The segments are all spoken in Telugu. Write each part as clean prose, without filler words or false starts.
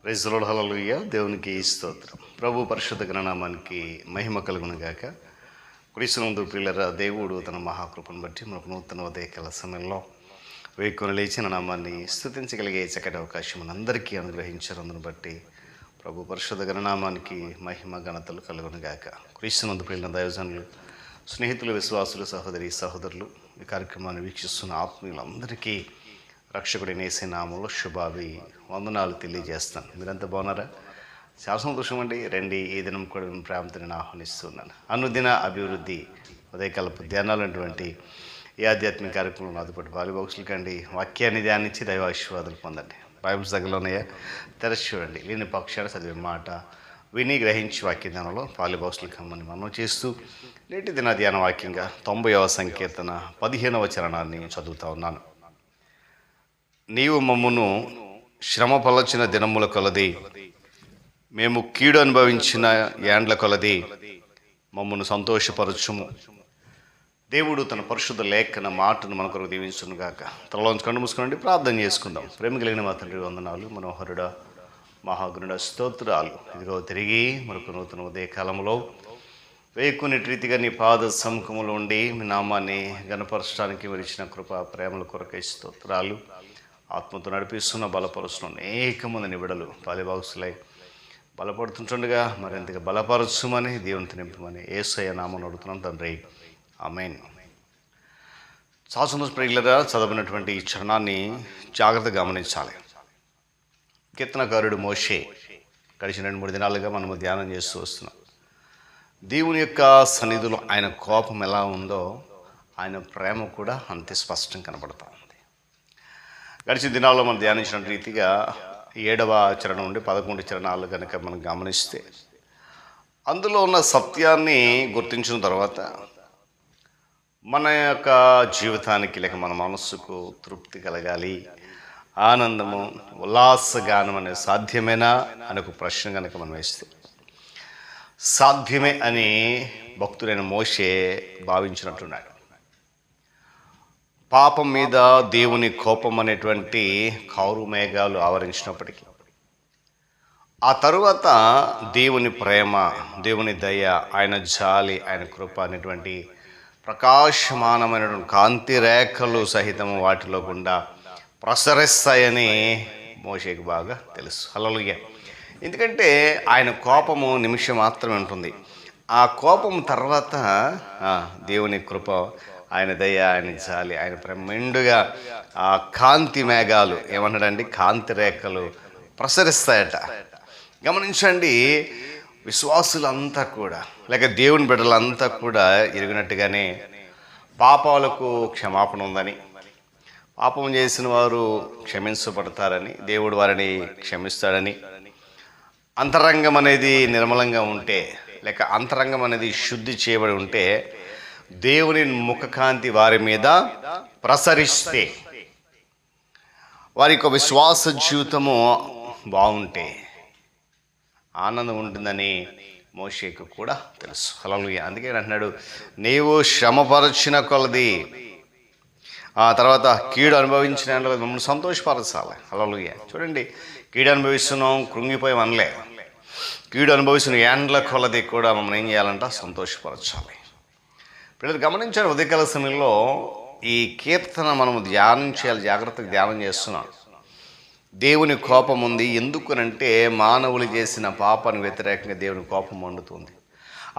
ప్రైజ్ ది లార్డ్, హల్లెలూయా. దేవునికి స్తోత్రం. ప్రభు పరిశుద్ధ ఘననామానికి మహిమ కలుగును గాక. క్రీస్తునందు ప్రియులారా, దేవుడు తన మహాకృపను బట్టి మనకు నూతన ఉదయకాల సమయంలో వేకుని లేచిన నామాన్ని స్తుతించగలిగే చక్కటి అవకాశం మనందరికీ అనుగ్రహించారందును బట్టి ప్రభు పరిశుద్ధ ఘననామానికి మహిమ ఘనతలు కలుగును గాక. క్రీస్తునందు ప్రియుల దైవజనులు, స్నేహితులు, విశ్వాసులు, సహోదరి సహోదరులు, ఈ కార్యక్రమాన్ని వీక్షిస్తున్న ఆత్మీయులందరికీ రక్షకుడైన యేసు నామములో శుభావి వందనాలు తెలియజేస్తాను. మీరంతా బాగున్నారా? చాలా సంతోషం అండి. రండి, ఈ దినం కూడా నేను ప్రేమతో నేను ఆహ్వానిస్తున్నాను. అనుదిన అభివృద్ధి ఉదయకాలపు ధ్యానాలు అటువంటి ఈ ఆధ్యాత్మిక కార్యక్రమంలో నాతో పాటు బాక్సులు కండి, వాక్యాన్ని ధ్యానించి దైవాశీర్వాదాలు పొందండి. బైబిల్స్ దగ్గరలో ఉన్నాయా? తెరచి చూడండి. లేని పక్షాలు చదివే మాట విని గ్రహించి వాక్య ధ్యానంలో బాక్సులు కమ్మని మనం చేస్తూ నేటి దిన ధ్యాన వాక్యంగా 90వ సంకీర్తన 15వ చరణాన్ని చదువుతా ఉన్నాను. నీవు మమ్మును శ్రమపలచిన దినముల కొలది, మేము కీడు అనుభవించిన యాండ్ల కొలది మమ్మను సంతోషపరచుము. దేవుడు తన పరిశుద్ధ లేఖన మాటను మన కొరకు దీవించునుగాక. తలలోంచి కన్ను మూసుకోండి, ప్రార్థన చేసుకుందాం. ప్రేమ కలిగిన మా తండ్రి వందనాలు, మనోహరుడ మహాగుణుడ స్తోత్రాలు. ఇదిగో తిరిగి మరొక నూతన ఉదయకాలంలో వేకుని రీతిగా నీ పాద సముఖములో ఉండి మీ నామాన్ని గణపరచడానికి మీరు ఇచ్చిన కృప ప్రేమల కొరకై స్తోత్రాలు. ఆత్మతో నడిపిస్తున్న బలపరుస్తున్న అనేక మంది నిబిడలు పాలిబాక్సులై బలపడుతుంటుండగా మరింతగా బలపరచుమని, దేవునితో నింపమని యేసయ్య నామమున అడుగుతున్నాను తండ్రి, ఆమేన్. చాలా సంతోష ప్రియులారా, చదవనటువంటి ఈ చరణాన్ని జాగ్రత్తగా గమనించాలి. కీర్తనకారుడు మోషే గడిచిన 2-3 దినాలుగా మనము ధ్యానం చేస్తూ వస్తున్నాం. దేవుని యొక్క సన్నిధిలో ఆయన కోపం ఎలా ఉందో ఆయన ప్రేమ కూడా అంతే స్పష్టంగా కనబడతా ఉంది. గడిచిన దినాల్లో మనం ధ్యానించిన రీతిగా 7వ చరణం నుండి 11 చరణాలు కనుక మనం గమనిస్తే అందులో ఉన్న సత్యాన్ని గుర్తించిన తర్వాత మన యొక్క జీవితానికి లేక మన మనస్సుకు తృప్తి కలగాలి, ఆనందము, ఉల్లాసగానం అనేది సాధ్యమేనా అని ఒక ప్రశ్న కనుక మనం వేస్తే సాధ్యమే అని భక్తుడైన మోషే భావించినట్టున్నాడు. పాపం మీద దేవుని కోపం అనేటువంటి కారు మేఘాలు ఆవరించినప్పటికీ ఆ తరువాత దేవుని ప్రేమ, దేవుని దయ, ఆయన జాలి, ఆయన కృప అనేటువంటి ప్రకాశమానమైనటువంటి కాంతి రేఖలు సహితము వాటిలో గుండా ప్రసరిస్తాయని మోషేకి బాగా తెలుసు. హల్లెలూయా. ఎందుకంటే ఆయన కోపము నిమిషం మాత్రమే ఉంటుంది. ఆ కోపం తర్వాత దేవుని కృప, ఆయన దయ, ఆయన జాలి, ఆయన ప్రేమ మెండుగా ఆ కాంతి మేఘాలు ఏమన్నాడండి, కాంతి రేఖలు ప్రసరిస్తాయట. గమనించండి, విశ్వాసులంతా కూడా లేక దేవుని బిడ్డలంతా కూడా ఎరిగినట్టుగానే పాపాలకు క్షమాపణ ఉందని, పాపం చేసిన వారు క్షమించబడతారని, దేవుడు వారిని క్షమిస్తాడని, అంతరంగం అనేది నిర్మలంగా ఉంటే లేక అంతరంగం అనేది శుద్ధి చేయబడి ఉంటే దేవుని ముఖకాంతి వారి మీద ప్రసరిస్తే, వారి యొక్క విశ్వాస జీవితము బాగుంటే ఆనందం ఉంటుందని మోషేకు కూడా తెలుసు. హల్లెలూయా. అందుకే అంటున్నాడు, నీవు శ్రమపరచిన కొలది, ఆ తర్వాత కీడు అనుభవించిన మమ్మల్ని సంతోషపరచాలి. హల్లెలూయా. చూడండి, కీడు అనుభవిస్తున్నాం, కృంగిపోయి అనలే. కీడు అనుభవిస్తున్న ఏండ్ల కొలది కూడా మమ్మల్ని ఏం చేయాలంట, సంతోషపరచాలి. పిల్లలు గమనించారు, ఉదయకాల సమయంలో ఈ కీర్తన మనము ధ్యానం చేయాలి, జాగ్రత్తగా ధ్యానం చేస్తున్నాం. దేవుని కోపం ఉంది. ఎందుకనంటే మానవులు చేసిన పాపానికి వ్యతిరేకంగా దేవుని కోపం మండుతుంది.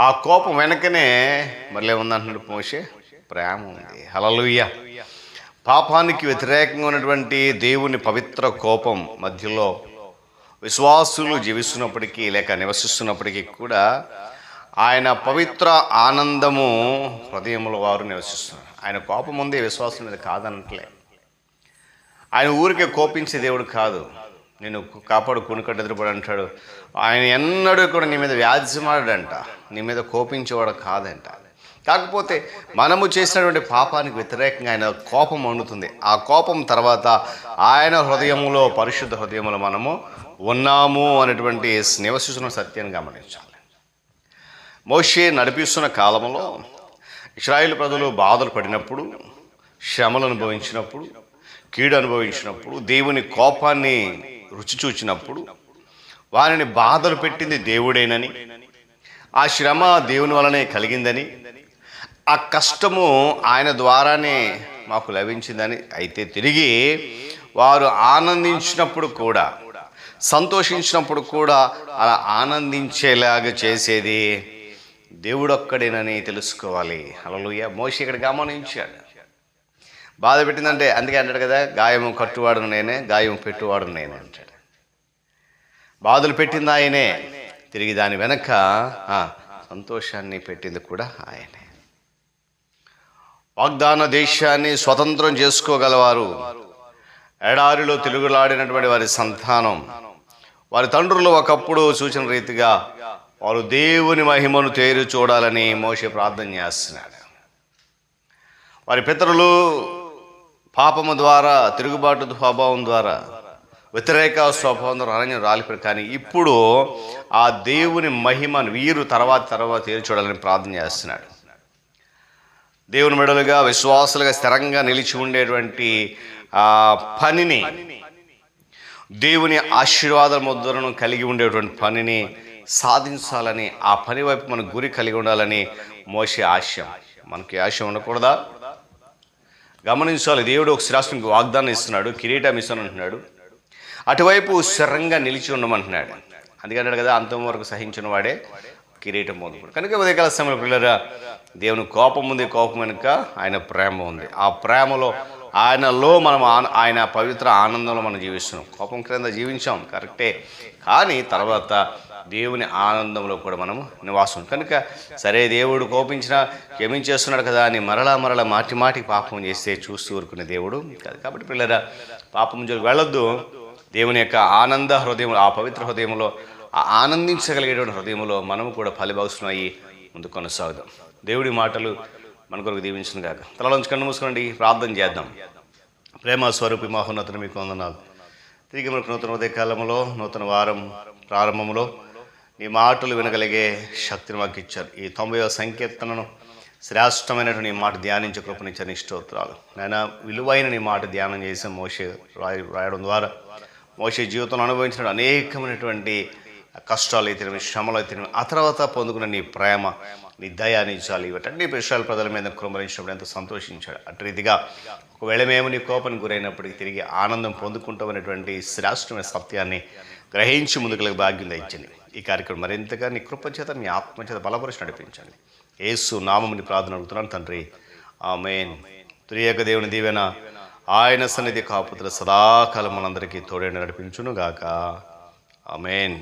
ఆ కోపం వెనకనే మళ్ళీ ఏముందంటున్నాడు మోషే, ప్రేమ ఉంది. హల్లెలూయా. పాపానికి వ్యతిరేకంగా ఉన్నటువంటి దేవుని పవిత్ర కోపం మధ్యలో విశ్వాసులు జీవిస్తున్నప్పటికీ లేక నివసిస్తున్నప్పటికీ కూడా ఆయన పవిత్ర ఆనందము హృదయంలో వారు నివసిస్తున్నారు. ఆయన కోపం ఉంది, విశ్వాసం మీద కాదనట్లే. ఆయన ఊరికే కోపించే దేవుడు కాదు. నేను కాపాడు కొనుకట్టు ఎదురుపడి అంటాడు. ఆయన ఎన్నడూ కూడా నీ మీద వ్యాజ్యమాడంట, నీ మీద కోపించేవాడు కాదంట. కాకపోతే మనము చేసినటువంటి పాపానికి వ్యతిరేకంగా ఆయన కోపం వండుతుంది. ఆ కోపం తర్వాత ఆయన హృదయంలో, పరిశుద్ధ హృదయంలో మనము ఉన్నాము అనేటువంటి నివసిస్తున్న సత్యాన్ని గమనించాలి. మోషే నడిపిస్తున్న కాలంలో ఇశ్రాయేలు ప్రజలు బాధలు పడినప్పుడు, శ్రమలు అనుభవించినప్పుడు, కీడు అనుభవించినప్పుడు, దేవుని కోపాన్ని రుచి చూచినప్పుడు వారిని బాధలు పెట్టింది దేవుడేనని, ఆ శ్రమ దేవుని వలనే కలిగిందని, ఆ కష్టము ఆయన ద్వారానే మాకు లభించిందని, అయితే తిరిగి వారు ఆనందించినప్పుడు కూడా, సంతోషించినప్పుడు కూడా అలా ఆనందించేలాగా చేసేది దేవుడొక్కడేనని తెలుసుకోవాలి. హల్లెలూయా. మోషే ఇక్కడ గమనించాడు. బాధ పెట్టిందంటే అందుకే అంటాడు కదా, గాయము కట్టువాడును నేనే, గాయం పెట్టువాడును నేనే అంటాడు. బాధలు పెట్టింది ఆయనే, తిరిగి దాని వెనక సంతోషాన్ని పెట్టింది కూడా ఆయనే. వాగ్దాన దేశాన్ని స్వతంత్రం చేసుకోగలవారు, ఎడారిలో తిరుగులాడినటువంటి వారి సంతానం, వారి తండ్రులు ఒకప్పుడు సూచన రీతిగా వారు దేవుని మహిమను తేరు చూడాలని మోషే ప్రార్థన చేస్తున్నాడు. వారి పితరులు పాపము ద్వారా, తిరుగుబాటు స్వభావం ద్వారా, వ్యతిరేక స్వభావం ద్వారా అరణ్యం రాలిపోయారు. కానీ ఇప్పుడు ఆ దేవుని మహిమను వీరు తర్వాత తేరు చూడాలని ప్రార్థన చేస్తున్నాడు. దేవుని మెడలుగా, విశ్వాసులుగా స్థిరంగా నిలిచి ఉండేటువంటి ఆ పనిని, దేవుని ఆశీర్వాద ముద్రను కలిగి ఉండేటువంటి పనిని సాధించాలని, ఆ పని వైపు మన గురి కలిగి ఉండాలని మోషే ఆశయం. మనకి ఆశయం ఉండకూడదా? గమనించాలి. దేవుడు ఒక శ్రేష్ఠునికి వాగ్దానం ఇస్తున్నాడు, కిరీటం ఇస్తాను అంటున్నాడు. అటువైపు స్థిరంగా నిలిచి ఉండమంటున్నాడు. అందుకంటాడు కదా, అంతం వరకు సహించిన వాడే కిరీటం పొందుతాడు. కనుక ఉదయకాల సమయంలో పిల్లరా, దేవుని కోపం ఉంది, కోపం వెనుక ఆయన ప్రేమ ఉంది. ఆ ప్రేమలో, ఆయనలో మనం ఆయన పవిత్ర ఆనందంలో మనం జీవిస్తున్నాం. కోపం క్రింద జీవించాం కరెక్టే, కానీ తర్వాత దేవుని ఆనందంలో కూడా మనము నివాసం. కనుక సరే, దేవుడు కోపించినా క్షమించేస్తున్నాడు కదా అని మరలా మాటికి పాపం చేస్తే చూస్తూ ఊరుకునే దేవుడు కాదు. కాబట్టి పిల్లరా, పాపం జోలికి వెళ్ళొద్దు. దేవుని యొక్క ఆనంద హృదయం, ఆ పవిత్ర హృదయంలో, ఆ ఆనందించగలిగేటువంటి హృదయంలో మనము కూడా ఫలిభాగస్సులం అయ్యి ముందు కొనసాగుదాం. దేవుడి మాటలు మన కొరకు దీవించిన కాక. తలలోంచి కన్ను మూసుకోండి, ప్రార్థన చేద్దాం. ప్రేమ స్వరూపి మహోన్నతుని మీకు వందనాలు. తిరిగి మనకు నూతన ఉదయకాలంలో, నూతన వారం ప్రారంభంలో నీ మాటలు వినగలిగే శక్తిని మాకు ఇచ్చారు. ఈ 90వ సంకీర్తనను శ్రేష్టమైనటువంటి నీ మాట ధ్యానించే కృపనిచ్చారు. నీ స్తోత్రాలు నాయనా. విలువైన నీ మాట ధ్యానం చేసి మోషే రాయడం ద్వారా మోషే జీవితంలో అనుభవించిన అనేకమైనటువంటి కష్టాలు అయితేనేమి, శ్రమలు అయితేనేమి, ఆ తర్వాత పొందుకున్న నీ ప్రేమ, నీ దయ, నీ జాలి, ఇవన్నీ విషయాలు ప్రజల మీద కుమ్మరించినప్పుడు ఎంతో సంతోషించాడు. అటు రీతిగా ఒకవేళ మేము నీ కోపానికి గురైనప్పటికీ తిరిగి ఆనందం పొందుకుంటామనేటువంటి శ్రేష్టమైన సత్యాన్ని గ్రహించి ముందుకు భాగ్యం ఇచ్చింది. ఈ కార్యక్రమం మరింతగా నీ కృపచేత, నీ ఆత్మచేత బలపరిచి నడిపించండి. యేసు నామముని ప్రార్థన అడుగుతున్నాను తండ్రి, ఆమేన్. త్రియేక దేవుని దీవెన, ఆయన సన్నిధి కాపుదల సదాకాలం మనందరికీ తోడైన నడిపించును గాక. ఆమేన్.